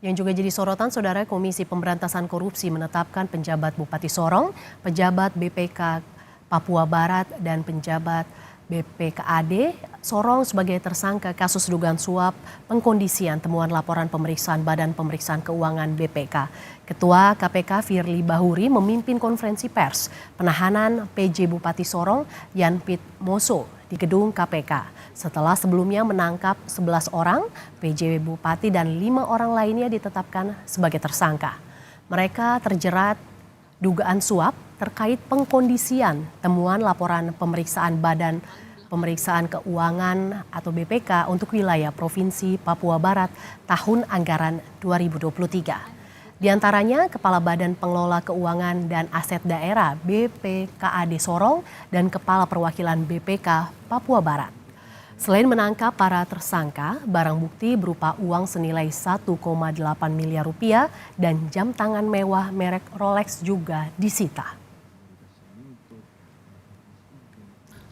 Yang juga jadi sorotan, Saudara, Komisi Pemberantasan Korupsi menetapkan penjabat Bupati Sorong, pejabat BPK Papua Barat, dan penjabat BPKAD Sorong sebagai tersangka kasus dugaan suap pengkondisian temuan laporan pemeriksaan Badan Pemeriksaan Keuangan BPK. Ketua KPK Firly Bahuri memimpin konferensi pers penahanan PJ Bupati Sorong Yan Pit Moso di gedung KPK. Setelah sebelumnya menangkap 11 orang, PJ Bupati dan 5 orang lainnya ditetapkan sebagai tersangka. Mereka terjerat dugaan suap terkait pengkondisian temuan laporan pemeriksaan Badan Pemeriksaan Keuangan atau BPK untuk wilayah Provinsi Papua Barat tahun anggaran 2023. Di antaranya Kepala Badan Pengelola Keuangan dan Aset Daerah BPKAD Sorong dan Kepala Perwakilan BPK Papua Barat. Selain menangkap para tersangka, barang bukti berupa uang senilai 1,8 miliar rupiah dan jam tangan mewah merek Rolex juga disita.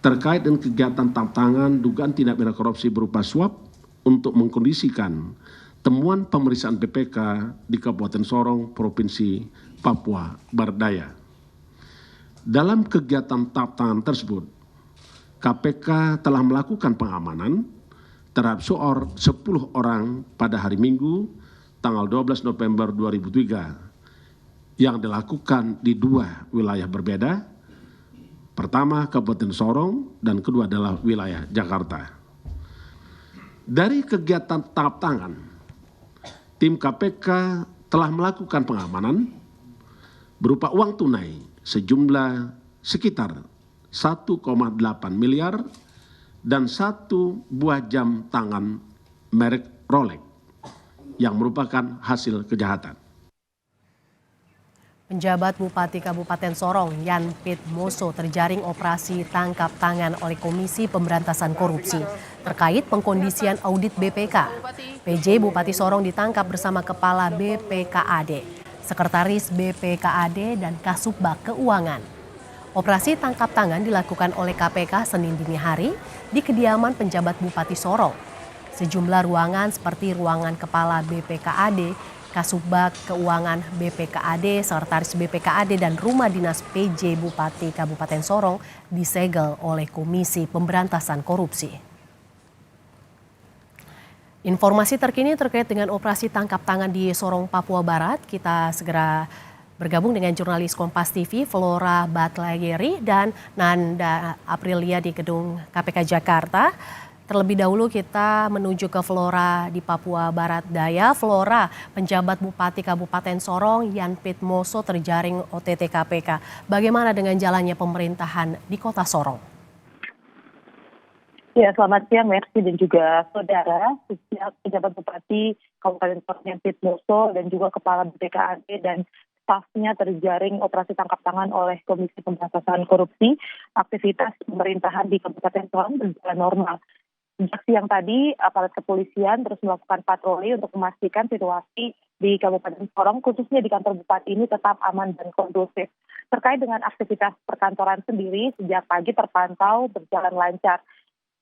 Terkait dengan kegiatan tangkap tangan dugaan tindak pidana korupsi berupa suap untuk mengkondisikan temuan pemeriksaan BPK di Kabupaten Sorong, Provinsi Papua Barat Daya. Dalam kegiatan tangkap tangan tersebut, KPK telah melakukan pengamanan terhadap 10 orang pada hari Minggu tanggal 12 November 2003 yang dilakukan di 2 wilayah berbeda. Pertama Kabupaten Sorong dan kedua adalah wilayah Jakarta. Dari kegiatan tangkap tangan, tim KPK telah melakukan pengamanan berupa uang tunai sejumlah sekitar 1,8 miliar dan 1 buah jam tangan merek Rolex yang merupakan hasil kejahatan. Penjabat Bupati Kabupaten Sorong Yan Pit Moso terjaring operasi tangkap tangan oleh Komisi Pemberantasan Korupsi terkait pengkondisian audit BPK. PJ Bupati Sorong ditangkap bersama Kepala BPKAD, Sekretaris BPKAD, dan Kasubag Keuangan. Operasi tangkap tangan dilakukan oleh KPK Senin dini hari di kediaman penjabat Bupati Sorong. Sejumlah ruangan seperti ruangan Kepala BPKAD, Kasubag Keuangan BPKAD, Sekretaris BPKAD, dan rumah dinas PJ Bupati Kabupaten Sorong disegel oleh Komisi Pemberantasan Korupsi. Informasi terkini terkait dengan operasi tangkap tangan di Sorong, Papua Barat, kita segera bergabung dengan jurnalis Kompas TV Flora Batlayeri dan Nanda Aprilia di gedung KPK Jakarta. Terlebih dahulu kita menuju ke Flora di Papua Barat Daya. Flora, penjabat Bupati Kabupaten Sorong Yan Pit Moso terjaring OTT KPK. Bagaimana dengan jalannya pemerintahan di Kota Sorong? Ya, selamat siang Mercy dan juga saudara. Sejak penjabat Bupati Kabupaten Sorong Yan Pit Moso dan juga Kepala BPKAD dan stafnya terjaring operasi tangkap tangan oleh Komisi Pemberantasan Korupsi, aktivitas pemerintahan di Kabupaten Sorong berjalan normal. Sejak siang tadi, aparat kepolisian terus melakukan patroli untuk memastikan situasi di Kabupaten Sorong, khususnya di kantor Bupati ini tetap aman dan kondusif. Terkait dengan aktivitas perkantoran sendiri, sejak pagi terpantau berjalan lancar.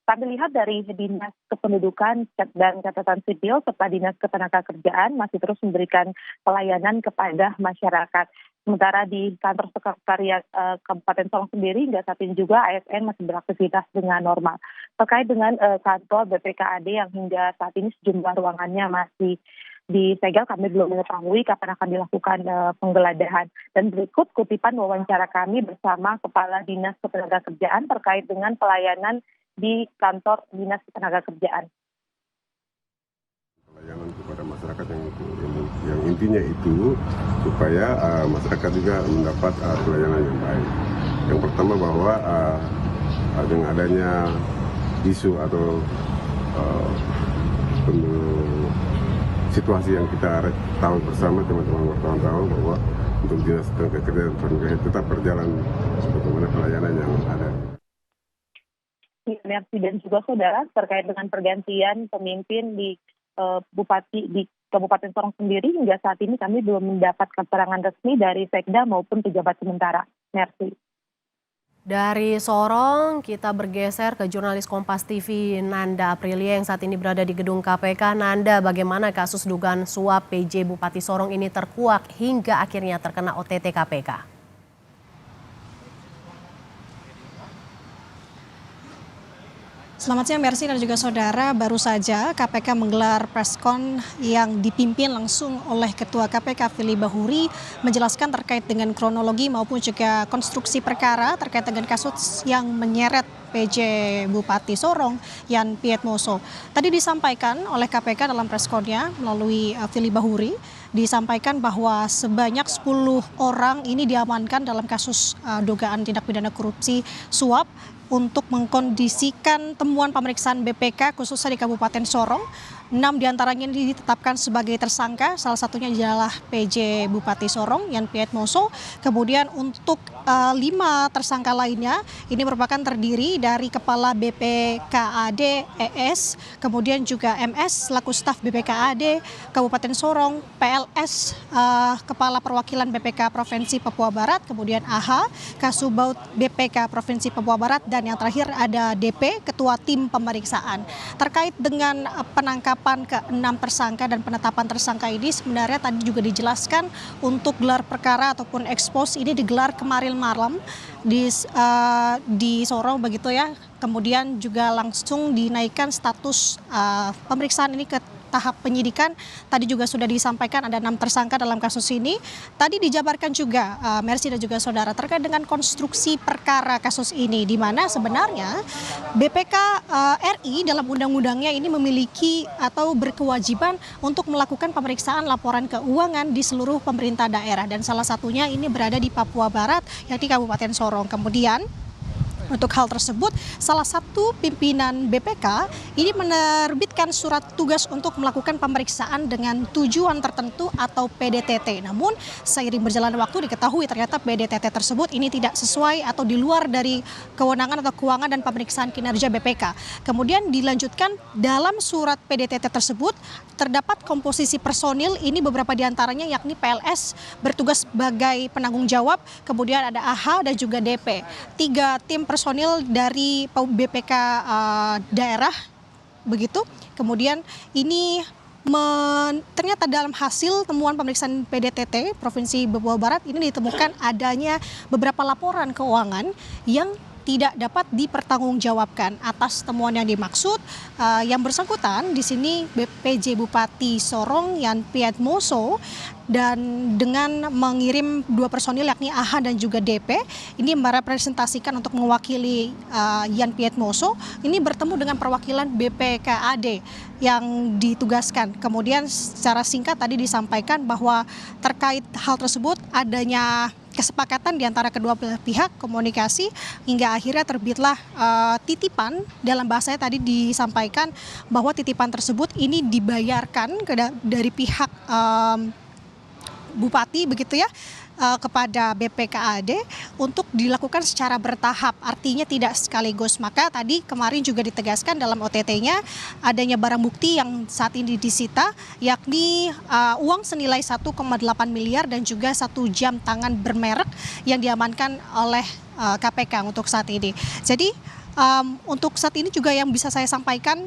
Kami lihat dari Dinas Kependudukan dan Catatan Sipil serta Dinas Ketenagakerjaan masih terus memberikan pelayanan kepada masyarakat. Sementara di kantor sekretariat Kabupaten Sorong sendiri hingga saat ini juga ASN masih beraktivitas dengan normal. Terkait dengan kantor BPKAD yang hingga saat ini sejumlah ruangannya masih disegel, kami belum mengetahui kapan akan dilakukan penggeledahan. Dan berikut kutipan wawancara kami bersama Kepala Dinas Ketenagakerjaan terkait dengan pelayanan di kantor Dinas Ketenagakerjaan. Pelayanan kepada masyarakat yang intinya itu supaya masyarakat juga mendapat pelayanan yang baik. Yang pertama bahwa dengan adanya isu atau situasi yang kita tahu bersama, teman-teman wartawan tahu bahwa untuk Dinas Ketenagakerjaan tetap berjalan sebagaimana pelayanan yang ada. Mercy dan juga saudara, terkait dengan pergantian pemimpin di Bupati di Kabupaten Sorong sendiri, hingga saat ini kami belum mendapat keterangan resmi dari Sekda maupun pejabat sementara. Mercy. Dari Sorong, kita bergeser ke jurnalis Kompas TV Nanda Aprilia yang saat ini berada di gedung KPK. Nanda, bagaimana kasus dugaan suap PJ Bupati Sorong ini terkuak hingga akhirnya terkena OTT KPK? Selamat siang Mercy dan juga saudara, baru saja KPK menggelar preskon yang dipimpin langsung oleh Ketua KPK Firly Bahuri menjelaskan terkait dengan kronologi maupun juga konstruksi perkara terkait dengan kasus yang menyeret PJ Bupati Sorong Yan Pietmoso. Tadi disampaikan oleh KPK dalam preskonnya melalui Firly Bahuri, disampaikan bahwa sebanyak 10 orang ini diamankan dalam kasus dugaan tindak pidana korupsi suap untuk mengkondisikan temuan pemeriksaan BPK khususnya di Kabupaten Sorong. 6 diantaranya ditetapkan sebagai tersangka, salah satunya adalah PJ Bupati Sorong Yan Pietmoso. Kemudian untuk 5 tersangka lainnya ini merupakan terdiri dari Kepala BPKAD ES, kemudian juga MS selaku staf BPKAD Kabupaten Sorong, PLS Kepala Perwakilan BPK Provinsi Papua Barat, kemudian AH Kasubaut BPK Provinsi Papua Barat, dan yang terakhir ada DP Ketua Tim Pemeriksaan. Terkait dengan penangkapan ke-6 tersangka dan penetapan tersangka ini sebenarnya tadi juga dijelaskan untuk gelar perkara ataupun ekspos ini digelar kemarin malam di Sorong begitu ya. Kemudian juga langsung dinaikkan status pemeriksaan ini ke tahap penyidikan. Tadi juga sudah disampaikan ada 6 tersangka dalam kasus ini. Tadi dijabarkan juga Mercy dan juga saudara terkait dengan konstruksi perkara kasus ini, di mana sebenarnya BPK RI dalam undang-undangnya ini memiliki atau berkewajiban untuk melakukan pemeriksaan laporan keuangan di seluruh pemerintah daerah, dan salah satunya ini berada di Papua Barat yakni Kabupaten Sorong. Kemudian untuk hal tersebut, salah satu pimpinan BPK ini menerbitkan surat tugas untuk melakukan pemeriksaan dengan tujuan tertentu atau PDTT. Namun seiring berjalan waktu diketahui ternyata PDTT tersebut ini tidak sesuai atau di luar dari kewenangan atau keuangan dan pemeriksaan kinerja BPK. Kemudian dilanjutkan dalam surat PDTT tersebut terdapat komposisi personil, ini beberapa diantaranya yakni PLS bertugas sebagai penanggung jawab, kemudian ada AH dan juga DP. 3 tim personil dari BPK daerah begitu. Kemudian ini ternyata dalam hasil temuan pemeriksaan PDTT Provinsi Papua Barat ini ditemukan adanya beberapa laporan keuangan yang tidak dapat dipertanggungjawabkan. Atas temuan yang dimaksud, yang bersangkutan di sini PJ Bupati Sorong Yan Pietmoso, dan dengan mengirim 2 personil yakni AH dan juga DP ini merepresentasikan untuk mewakili Yan Pietmoso ini bertemu dengan perwakilan BPKAD yang ditugaskan. Kemudian secara singkat tadi disampaikan bahwa terkait hal tersebut adanya kesepakatan di antara kedua belah pihak, komunikasi hingga akhirnya terbitlah titipan. Dalam bahasanya tadi disampaikan bahwa titipan tersebut ini dibayarkan dari pihak Bupati begitu ya kepada BPKAD untuk dilakukan secara bertahap, artinya tidak sekaligus. Maka tadi kemarin juga ditegaskan dalam OTT-nya adanya barang bukti yang saat ini disita, yakni uang senilai 1,8 miliar dan juga 1 jam tangan bermerek yang diamankan oleh KPK untuk saat ini. Jadi untuk saat ini juga yang bisa saya sampaikan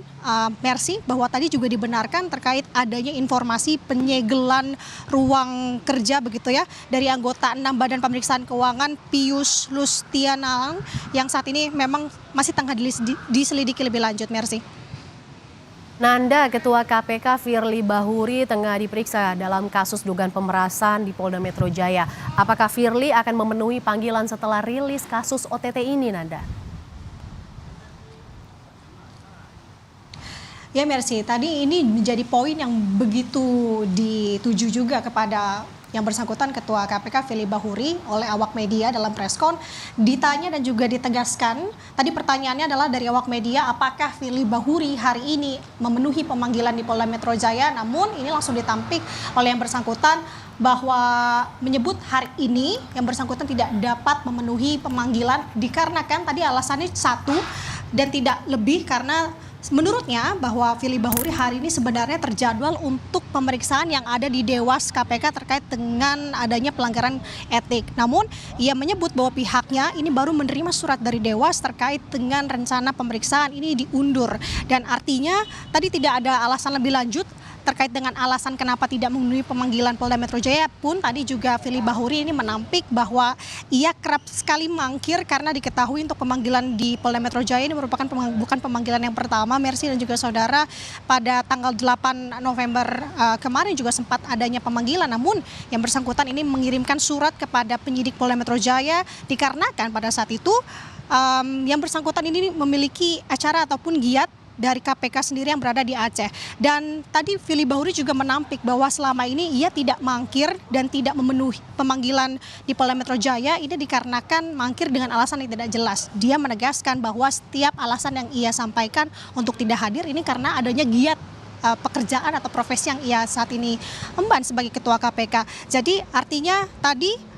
Mercy, bahwa tadi juga dibenarkan terkait adanya informasi penyegelan ruang kerja begitu ya dari anggota 6 Badan Pemeriksaan Keuangan Pius Lustianalang yang saat ini memang masih tengah diselidiki lebih lanjut. Mercy. Nanda, Ketua KPK Firly Bahuri tengah diperiksa dalam kasus dugaan pemerasan di Polda Metro Jaya. Apakah Firly akan memenuhi panggilan setelah rilis kasus OTT ini, Nanda? Ya Mercy, tadi ini menjadi poin yang begitu dituju juga kepada yang bersangkutan Ketua KPK Firly Bahuri oleh awak media dalam preskon. Ditanya dan juga ditegaskan, tadi pertanyaannya adalah dari awak media, apakah Firly Bahuri hari ini memenuhi pemanggilan di Polda Metro Jaya, namun ini langsung ditampik oleh yang bersangkutan bahwa menyebut hari ini yang bersangkutan tidak dapat memenuhi pemanggilan dikarenakan tadi alasannya satu dan tidak lebih karena Menurutnya bahwa Firly Bahuri hari ini sebenarnya terjadwal untuk pemeriksaan yang ada di Dewas KPK terkait dengan adanya pelanggaran etik. Namun ia menyebut bahwa pihaknya ini baru menerima surat dari Dewas terkait dengan rencana pemeriksaan ini diundur. Dan artinya tadi tidak ada alasan lebih lanjut terkait dengan alasan kenapa tidak memenuhi pemanggilan Polda Metro Jaya pun tadi juga Firly Bahuri ini menampik bahwa ia kerap sekali mangkir karena diketahui untuk pemanggilan di Polda Metro Jaya ini merupakan bukan pemanggilan yang pertama. Mercy dan juga saudara, pada tanggal 8 November kemarin juga sempat adanya pemanggilan, namun yang bersangkutan ini mengirimkan surat kepada penyidik Polda Metro Jaya dikarenakan pada saat itu yang bersangkutan ini memiliki acara ataupun giat dari KPK sendiri yang berada di Aceh. Dan tadi Firly Bahuri juga menampik bahwa selama ini ia tidak mangkir dan tidak memenuhi pemanggilan di Polda Metro Jaya ini dikarenakan mangkir dengan alasan yang tidak jelas. Dia menegaskan bahwa setiap alasan yang ia sampaikan untuk tidak hadir ini karena adanya giat pekerjaan atau profesi yang ia saat ini emban sebagai ketua KPK. Jadi artinya tadi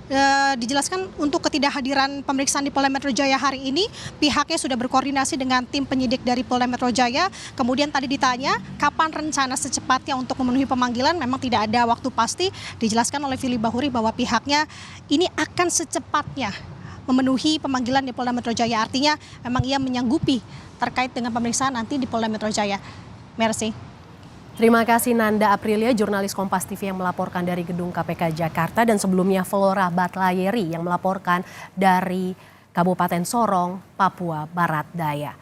dijelaskan untuk ketidakhadiran pemeriksaan di Polda Metro Jaya hari ini pihaknya sudah berkoordinasi dengan tim penyidik dari Polda Metro Jaya. Kemudian tadi ditanya kapan rencana secepatnya untuk memenuhi pemanggilan, memang tidak ada waktu pasti. Dijelaskan oleh Firly Bahuri bahwa pihaknya ini akan secepatnya memenuhi pemanggilan di Polda Metro Jaya. Artinya memang ia menyanggupi terkait dengan pemeriksaan nanti di Polda Metro Jaya. Mercy. Terima kasih Nanda Aprilia, jurnalis Kompas TV yang melaporkan dari Gedung KPK Jakarta, dan sebelumnya Flora Batlayeri yang melaporkan dari Kabupaten Sorong, Papua Barat Daya.